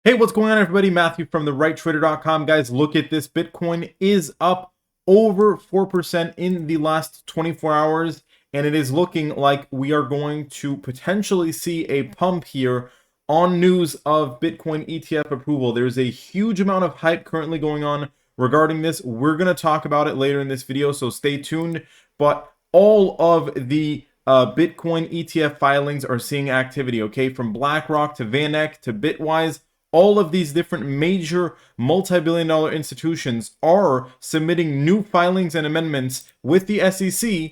Hey, what's going on, everybody? Matthew from therighttrader.com. Guys, look at this. Bitcoin is up over 4% in the last 24 hours, and it is looking like we are going to potentially see a pump here on news of Bitcoin ETF approval. There's a huge amount of hype currently going on regarding this. We're going to talk about it later in this video, so stay tuned. But all of the Bitcoin ETF filings are seeing activity, okay? From BlackRock to VanEck to Bitwise. All of these different major multi-billion-dollar institutions are submitting new filings and amendments with the SEC,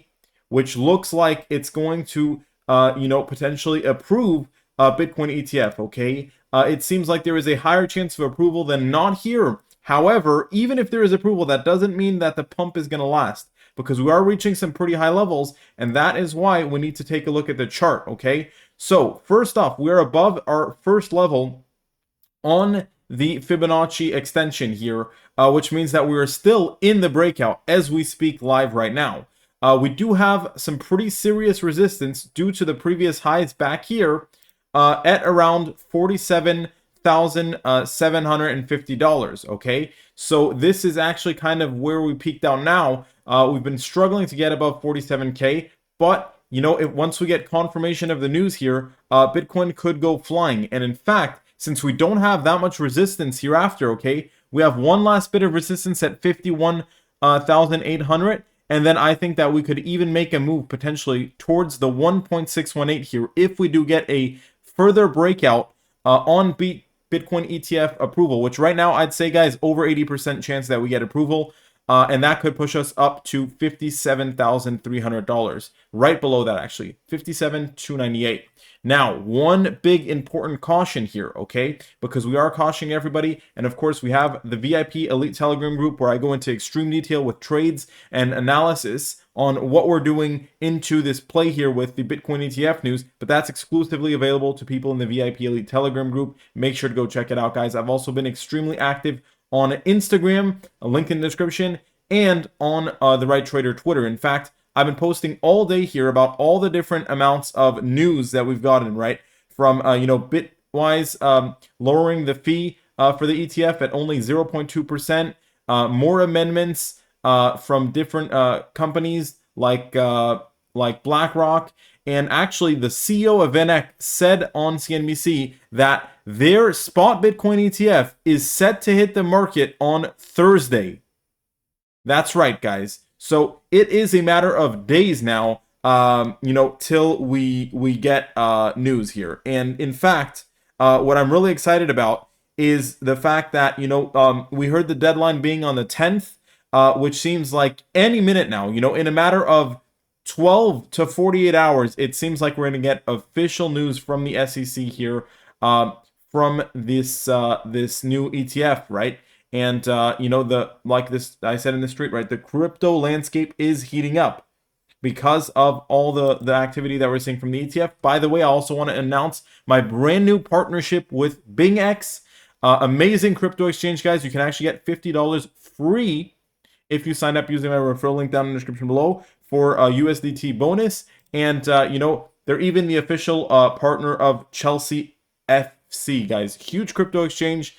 which looks like it's going to, potentially approve Bitcoin ETF, okay? It seems like there is a higher chance of approval than not here. However, even if there is approval, that doesn't mean that the pump is going to last, because we are reaching some pretty high levels, and that is why we need to take a look at the chart, okay? So, first off, we're above our first level on the Fibonacci extension here, which means that we are still in the breakout as we speak live right now. We do have some pretty serious resistance due to the previous highs back here at around $47,750, okay? So this is actually kind of where we peaked out now. We've been struggling to get above 47K, but once we get confirmation of the news here, Bitcoin could go flying. And in fact, since we don't have that much resistance hereafter, okay, we have one last bit of resistance at 51,800, and then I think that we could even make a move potentially towards the 1.618 here if we do get a further breakout on Bitcoin ETF approval, which right now I'd say, guys, over 80% chance that we get approval. And that could push us up to $57,300, right below that actually, $57,298. Now, one big important caution here, okay, because we are cautioning everybody, and of course we have the VIP Elite Telegram group where I go into extreme detail with trades and analysis on what we're doing into this play here with the Bitcoin ETF news, but that's exclusively available to people in the VIP Elite Telegram group. Make sure to go check it out, guys. I've also been extremely active on Instagram, a link in the description, and on the Right Trader Twitter. In fact, I've been posting all day here about all the different amounts of news that we've gotten, right? From, Bitwise lowering the fee for the ETF at only 0.2%, more amendments from different companies like BlackRock, and actually the CEO of VanEck said on CNBC that their spot Bitcoin ETF is set to hit the market on Thursday. That's right, guys. So it is a matter of days now, till we get news here. And in fact, what I'm really excited about is the fact that, we heard the deadline being on the 10th, which seems like any minute now, in a matter of 12 to 48 hours, it seems like we're going to get official news from the SEC here, from this new ETF, right? And I said in the street, right, the crypto landscape is heating up because of all the activity that we're seeing from the ETF. By the way, I also want to announce my brand new partnership with BingX, amazing crypto exchange, guys. You can actually get $50 free if you sign up using my referral link down in the description below for a USDT bonus. And, they're even the official partner of Chelsea FC, guys. Huge crypto exchange,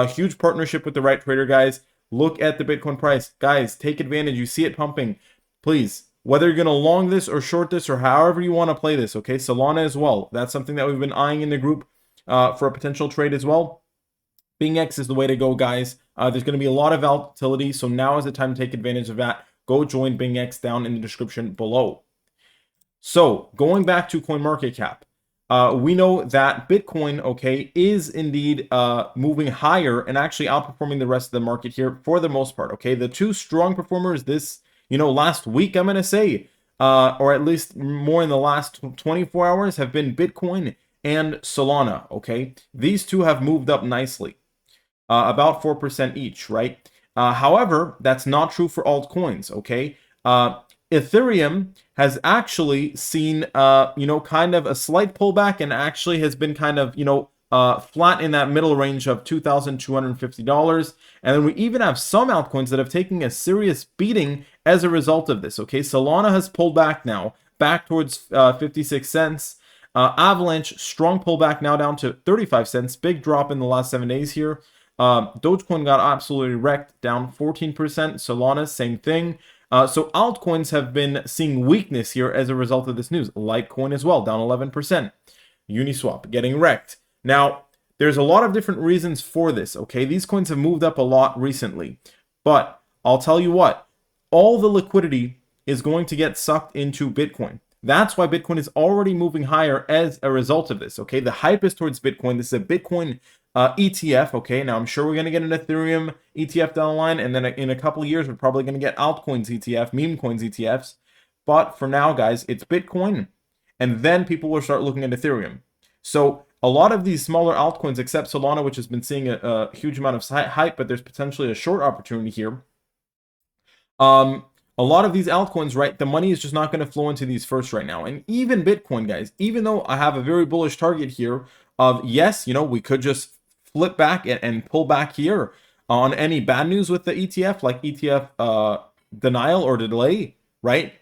huge partnership with the Right Trader, guys. Look at the Bitcoin price. Guys, take advantage. You see it pumping. Please, whether you're going to long this or short this or however you want to play this, okay? Solana as well. That's something that we've been eyeing in the group for a potential trade as well. BingX is the way to go, guys. There's going to be a lot of volatility, so now is the time to take advantage of that. Go join BingX down in the description below. So, going back to CoinMarketCap, we know that Bitcoin, okay, is indeed moving higher and actually outperforming the rest of the market here for the most part, okay? The two strong performers this, last week, I'm going to say, or at least more in the last 24 hours, have been Bitcoin and Solana, okay? These two have moved up nicely, about 4% each, right? However, that's not true for altcoins, okay? Ethereum has actually seen, kind of a slight pullback and actually has been kind of, flat in that middle range of $2,250. And then we even have some altcoins that have taken a serious beating as a result of this, okay? Solana has pulled back now, back towards 56 cents. Avalanche, strong pullback now down to 35 cents. Big drop in the last 7 days here. Dogecoin got absolutely wrecked, down 14%. Solana, same thing. So altcoins have been seeing weakness here as a result of this news. Litecoin as well, down 11%. Uniswap getting wrecked. Now, there's a lot of different reasons for this, okay? These coins have moved up a lot recently. But I'll tell you what, all the liquidity is going to get sucked into Bitcoin. That's why Bitcoin is already moving higher as a result of this, okay? The hype is towards Bitcoin. This is a Bitcoin ETF, okay? Now, I'm sure we're going to get an Ethereum ETF down the line, and then in a couple of years, we're probably going to get altcoins ETF, meme coins ETFs. But for now, guys, it's Bitcoin, and then people will start looking at Ethereum. So a lot of these smaller altcoins, except Solana, which has been seeing a huge amount of hype, but there's potentially a short opportunity here. A lot of these altcoins, right, the money is just not going to flow into these first right now. And even Bitcoin, guys, even though I have a very bullish target here of, yes, we could just flip back and pull back here on any bad news with the ETF, like ETF denial or delay, right?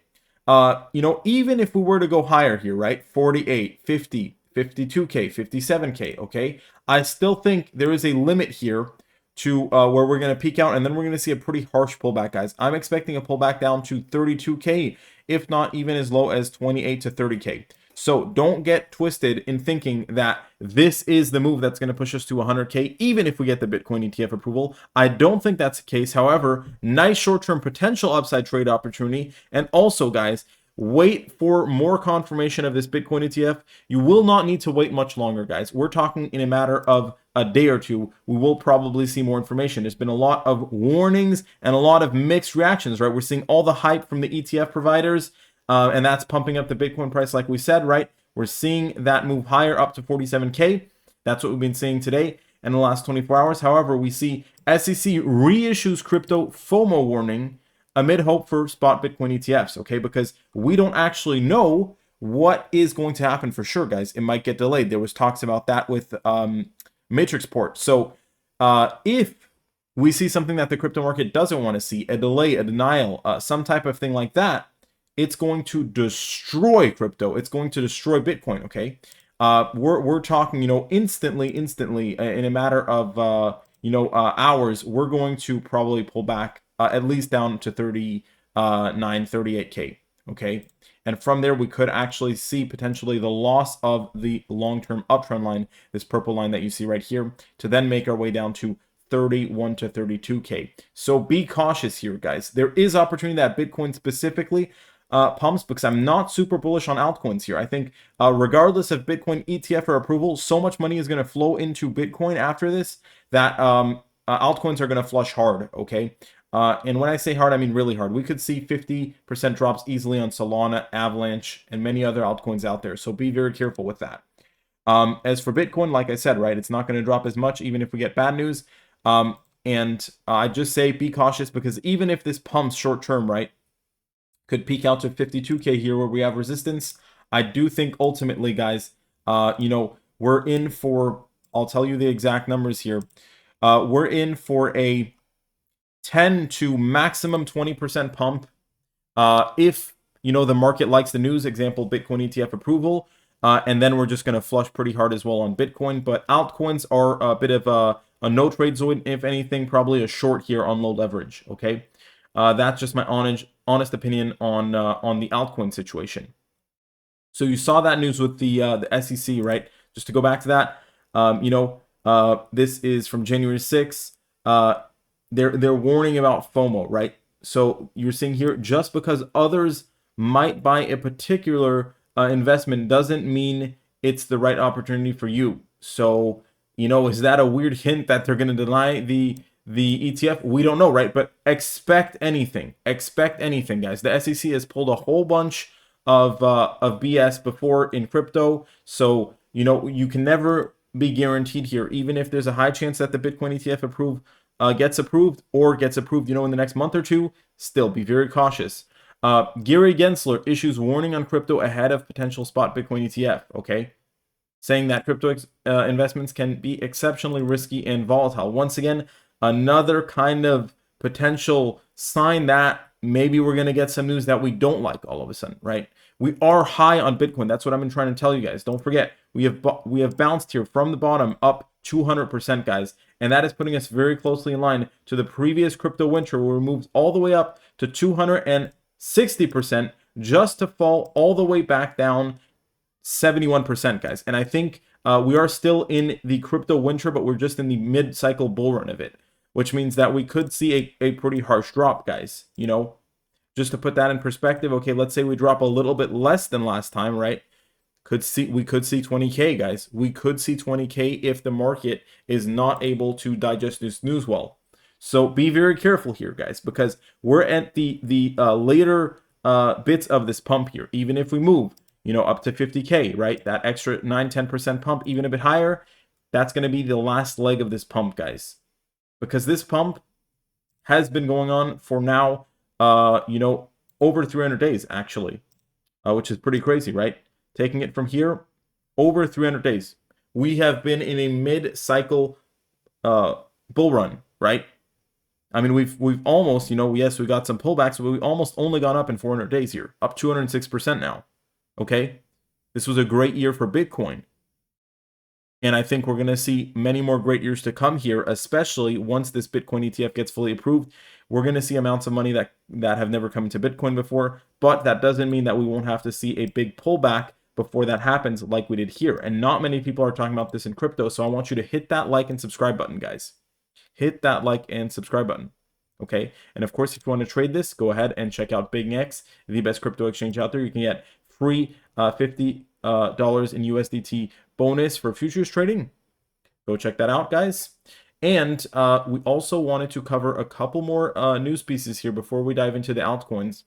Even if we were to go higher here, right, 48, 50, 52K, 57K, okay, I still think there is a limit here to where we're going to peak out, and then we're going to see a pretty harsh pullback, guys. I'm expecting a pullback down to 32K, if not even as low as 28 to 30K. So don't get twisted in thinking that this is the move that's going to push us to 100K, even if we get the Bitcoin ETF approval. I don't think that's the case. However, nice short-term potential upside trade opportunity. And also, guys, wait for more confirmation of this Bitcoin ETF. You will not need to wait much longer, guys. We're talking in a matter of a day or two, we will probably see more information. There's been a lot of warnings and a lot of mixed reactions, right? We're seeing all the hype from the ETF providers, and that's pumping up the Bitcoin price, like we said, right? We're seeing that move higher up to 47K. That's what we've been seeing today in the last 24 hours. However, we see SEC reissues crypto FOMO warning amid hope for spot Bitcoin ETFs, okay? Because we don't actually know what is going to happen for sure, guys. It might get delayed. There was talks about that with Matrix port. So if we see something that the crypto market doesn't want to see, a delay, a denial, some type of thing like that, it's going to destroy crypto. It's going to destroy Bitcoin, okay? We're talking, instantly, in a matter of, hours, we're going to probably pull back at least down to 38K, okay? And from there, we could actually see potentially the loss of the long-term uptrend line, this purple line that you see right here, to then make our way down to 31 to 32K. So be cautious here, guys. There is opportunity that Bitcoin specifically pumps, because I'm not super bullish on altcoins here. I think regardless of Bitcoin ETF or approval, so much money is going to flow into Bitcoin after this that altcoins are going to flush hard, okay? And when I say hard, I mean really hard. We could see 50% drops easily on Solana, Avalanche, and many other altcoins out there. So be very careful with that. As for Bitcoin, like I said, right, it's not going to drop as much even if we get bad news. And I just say be cautious, because even if this pumps short term, right, could peak out to 52K here where we have resistance, I do think ultimately, guys, we're in for, I'll tell you the exact numbers here. We're in for a 10 to maximum 20% pump if the market likes the news, example Bitcoin ETF approval, and then we're just going to flush pretty hard as well on Bitcoin. But altcoins are a bit of a no trade zone, if anything, probably a short here on low leverage. Okay, that's just my honest opinion on the altcoin situation. So you saw that news with the SEC, right? Just to go back to that, this is from January 6th. They're warning about FOMO, right? So you're seeing here, just because others might buy a particular investment doesn't mean it's the right opportunity for you. So, is that a weird hint that they're going to deny the ETF? We don't know, right? But expect anything. Expect anything, guys. The SEC has pulled a whole bunch of BS before in crypto. So, you can never be guaranteed here, even if there's a high chance that the Bitcoin ETF gets approved in the next month or two. Still be very cautious. Gary Gensler issues warning on crypto ahead of potential spot Bitcoin ETF, okay? Saying that crypto investments can be exceptionally risky and volatile. Once again, another kind of potential sign that maybe we're going to get some news that we don't like all of a sudden, right? We are high on Bitcoin. That's what I've been trying to tell you guys. Don't forget, we have bounced here from the bottom up 200%, guys, and that is putting us very closely in line to the previous crypto winter, where we moved all the way up to 260%, just to fall all the way back down 71%, guys. And I think we are still in the crypto winter, but we're just in the mid-cycle bull run of it, which means that we could see a pretty harsh drop, guys. You know, just to put that in perspective, okay, let's say we drop a little bit less than last time, right? We could see 20K, guys. We could see 20K if the market is not able to digest this news well. So be very careful here, guys, because we're at the later bits of this pump here. Even if we move, you know, up to 50K, right? That extra 9-10% pump, even a bit higher, that's going to be the last leg of this pump, guys. Because this pump has been going on for now, you know, over 300 days, actually, which is pretty crazy, right? Taking it from here, over 300 days. We have been in a mid-cycle bull run, right? I mean, we've almost, you know, yes, we got some pullbacks, but we almost only gone up in 400 days here, up 206% now, okay? This was a great year for Bitcoin. And I think we're going to see many more great years to come here, especially once this Bitcoin ETF gets fully approved. We're going to see amounts of money that have never come into Bitcoin before, but that doesn't mean that we won't have to see a big pullback before that happens like we did here. And not many people are talking about this in crypto, so I want you to hit that like and subscribe button, guys. Hit that like and subscribe button, okay? And of course, if you want to trade this, go ahead and check out BigX, the best crypto exchange out there. You can get free $50 in USDT bonus for futures trading. Go check that out, guys. And we also wanted to cover a couple more news pieces here before we dive into the altcoins.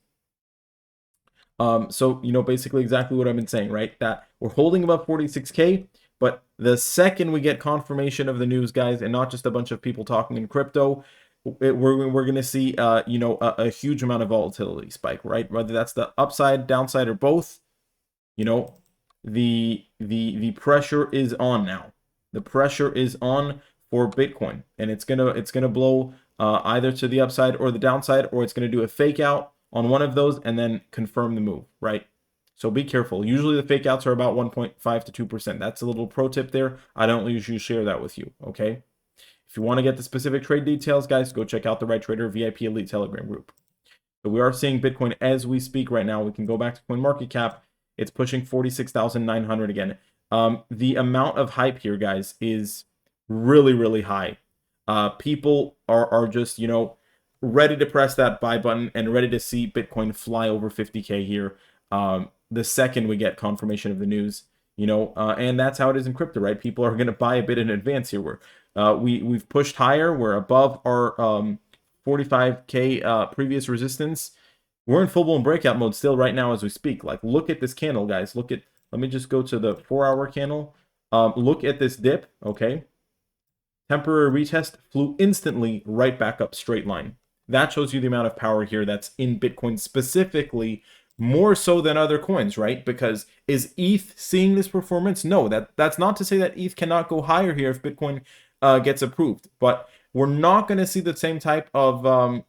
So, you know, basically exactly what I've been saying, right? That we're holding above 46K, but the second we get confirmation of the news, guys, and not just a bunch of people talking in crypto, we're going to see, you know, a huge amount of volatility spike, right? Whether that's the upside, downside, or both, you know, the pressure is on now. The pressure is on for Bitcoin, and it's gonna blow either to the upside or the downside, or it's gonna do a fake out on one of those and then confirm the move, right? So be careful. Usually the fake outs are about 1.5 to 2%. That's a little pro tip there. I don't usually share that with you, okay? If you want to get the specific trade details, guys, go check out the Right Trader VIP Elite Telegram group. So we are seeing Bitcoin as we speak right now. We can go back to CoinMarketCap. It's pushing 46,900 again. The amount of hype here, guys, is really, really high. People are just, you know, ready to press that buy button and ready to see Bitcoin fly over 50K here the second we get confirmation of the news, you know, and that's how it is in crypto, right? People are going to buy a bit in advance here. We've pushed higher. We're above our 45K previous resistance. We're in full-blown breakout mode still right now as we speak. Like, look at this candle, guys. Let me just go to the 4-hour candle. Look at this dip, okay? Temporary retest, flew instantly right back up straight line. That shows you the amount of power here that's in Bitcoin specifically, more so than other coins, right? Because is ETH seeing this performance? No, that's not to say that ETH cannot go higher here if Bitcoin gets approved, but we're not going to see the same type of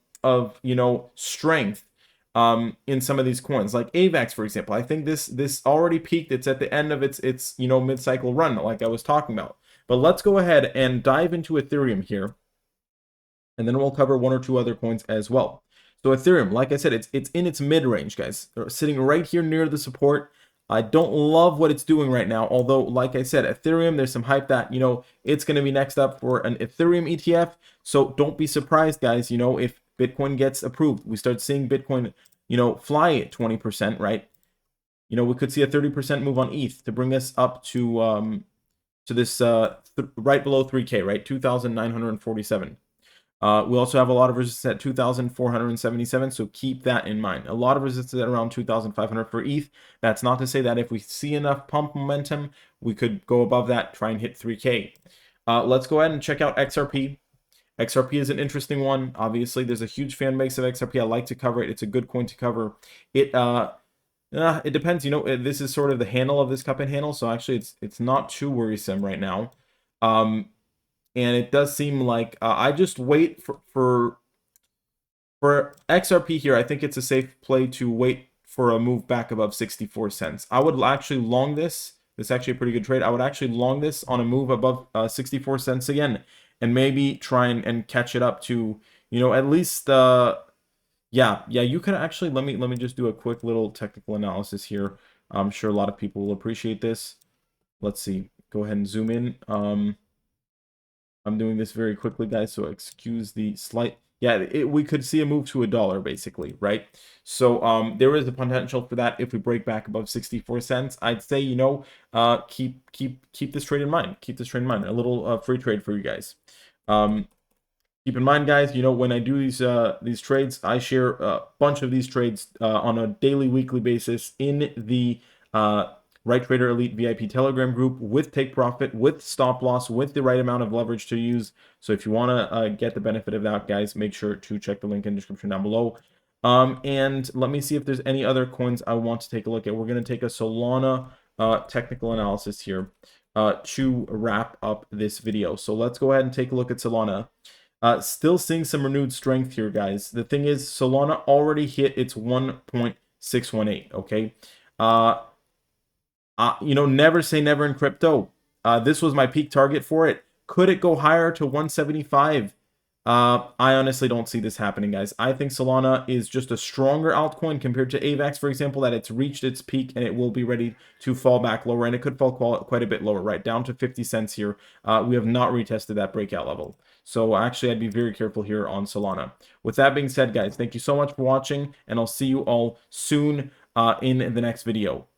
you know, strength in some of these coins, like AVAX, for example. I think this already peaked. It's at the end of its you know, mid-cycle run, like I was talking about. But let's go ahead and dive into Ethereum here, and then we'll cover one or two other coins as well. So Ethereum, like I said, it's in its mid-range, guys. They're sitting right here near the support. I don't love what it's doing right now, although, like I said, Ethereum, there's some hype that, you know, it's going to be next up for an Ethereum ETF. So don't be surprised, guys, you know, if Bitcoin gets approved. We start seeing Bitcoin, you know, fly at 20%, right? You know, we could see a 30% move on ETH to bring us up to this right below 3K, right? 2,947. We also have a lot of resistance at 2,477, so keep that in mind. A lot of resistance at around 2,500 for ETH. That's not to say that if we see enough pump momentum, we could go above that, try and hit 3K. Let's go ahead and check out XRP. XRP is an interesting one. Obviously, there's a huge fan base of XRP. I like to cover it. It's a good coin to cover. It depends. You know, this is sort of the handle of this cup and handle, so actually it's not too worrisome right now. And it does seem like I just wait for For XRP here, I think it's a safe play to wait for a move back above 64 cents. I would actually long this. This is actually a pretty good trade. I would actually long this on a move above 64 cents again, and maybe try and catch it up to, at least yeah, you can actually, let me just do a quick little technical analysis here. I'm sure a lot of people will appreciate this. Let's see. Go ahead and zoom in. I'm doing this very quickly, guys, so excuse the slight. Yeah, we could see a move to $1, basically, right? So there is a potential for that if we break back above 64 cents. I'd say, keep this trade in mind. Keep this trade in mind. A little free trade for you guys. Keep in mind, guys, when I do these trades, I share a bunch of these trades on a daily, weekly basis in the Right Trader Elite VIP Telegram group with take profit, with stop loss, with the right amount of leverage to use. So if you want to get the benefit of that, guys, make sure to check the link in the description down below. And let me see if there's any other coins I want to take a look at. We're going to take a Solana technical analysis here to wrap up this video. So let's go ahead and take a look at Solana. Still seeing some renewed strength here, guys. The thing is, Solana already hit its 1.618, okay? Never say never in crypto. This was my peak target for it. Could it go higher to 175? I honestly don't see this happening, guys. I think Solana is just a stronger altcoin compared to AVAX, for example, that it's reached its peak and it will be ready to fall back lower, and it could fall quite a bit lower, right down to 50 cents here. We have not retested that breakout level. So actually, I'd be very careful here on Solana. With that being said, guys, thank you so much for watching, and I'll see you all soon in the next video.